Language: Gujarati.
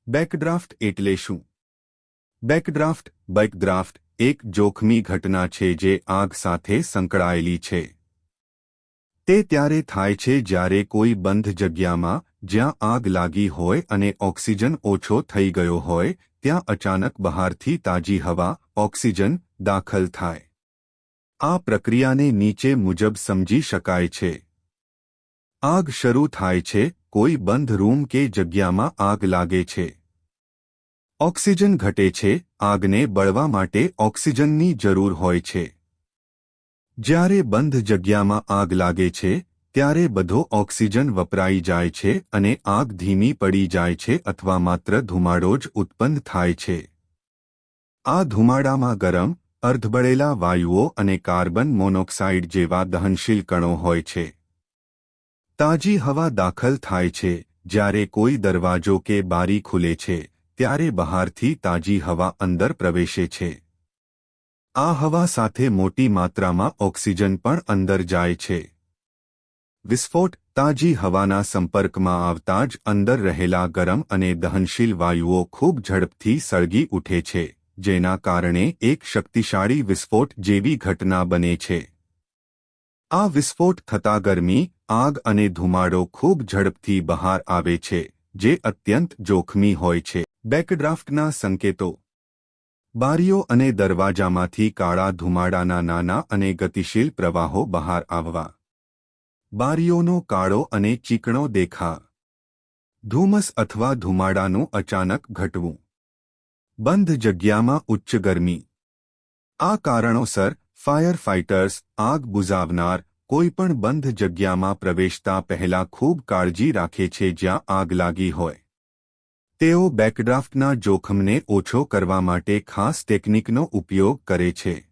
બેકડ્રાફ્ટ એટલે શું? બેકડ્રાફ્ટ એક જોખમી ઘટના છે જે આગ સાથે સંકળાયેલી છે. તે ત્યારે થાય છે જ્યારે કોઈ બંધ જગ્યામાં જ્યાં આગ લાગી હોય અને ઓક્સિજન ઓછો થઈ ગયો હોય ત્યાં અચાનક બહારથી તાજી હવા, ઓક્સિજન દાખલ થાય. આ પ્રક્રિયાને નીચે મુજબ સમજી શકાય છે. આગ શરૂ થાય છે, કોઈ બંધ રૂમ કે જગ્યામાં આગ લાગે છે. ઓક્સિજન ઘટે છે, આગને બળવા માટે ઓક્સિજનની જરૂર હોય છે. જ્યારે બંધ જગ્યામાં આગ લાગે છે ત્યારે બધો ઓક્સિજન વપરાઈ જાય છે અને આગ ધીમી પડી જાય છે અથવા માત્ર ધુમાડો જ ઉત્પન્ન થાય છે. આ ધુમાડામાં ગરમ, અર્ધબળેલા વાયુઓ અને કાર્બન મોનોક્સાઇડ જેવા દહનશીલ કણો હોય છે. તાજી હવા દાખલ થાય છે. જ્યારે કોઈ દરવાજો કે બારી ખુલે છે ત્યારે બહારથી તાજી હવા અંદર પ્રવેશે છે. આ હવા સાથે મોટી માત્રામાં ઓક્સિજન પણ અંદર જાય છે. વિસ્ફોટ તાજી હવાના સંપર્કમાં આવતા જ અંદર રહેલા ગરમ અને દહનશીલ વાયુઓ ખૂબ ઝડપથી સળગી ઉઠે છે, જેના કારણે એક શક્તિશાળી વિસ્ફોટ જેવી ઘટના બને છે. આ વિસ્ફોટ થતાં ગરમી, આગ અને ધુમાડો ખૂબ ઝડપથી બહાર આવે છે, જે અત્યંત જોખમી હોય છે. બેકડ્રાફ્ટના સંકેતો. બારીઓ અને દરવાજામાંથી કાળા ધુમાડાના નાના અને ગતિશીલ પ્રવાહો બહાર આવવા. બારીઓનો કાળો અને ચીકણો દેખાવ. ધુમ્મસ અથવા ધુમાડાનું અચાનક ઘટવું. બંધ જગ્યામાં ઉચ્ચ ગરમી. આ કારણોસર ફાયર ફાઇટર્સ, આગ બુઝાવનાર, કોઈપણ બંધ જગ્યામાં પ્રવેશતા પહેલા ખૂબ કાળજી રાખે છે જ્યાં આગ લાગી હોય. તેઓ બેકડ્રાફ્ટના જોખમને ઓછો કરવા માટે ખાસ ટેકનિકનો ઉપયોગ કરે છે.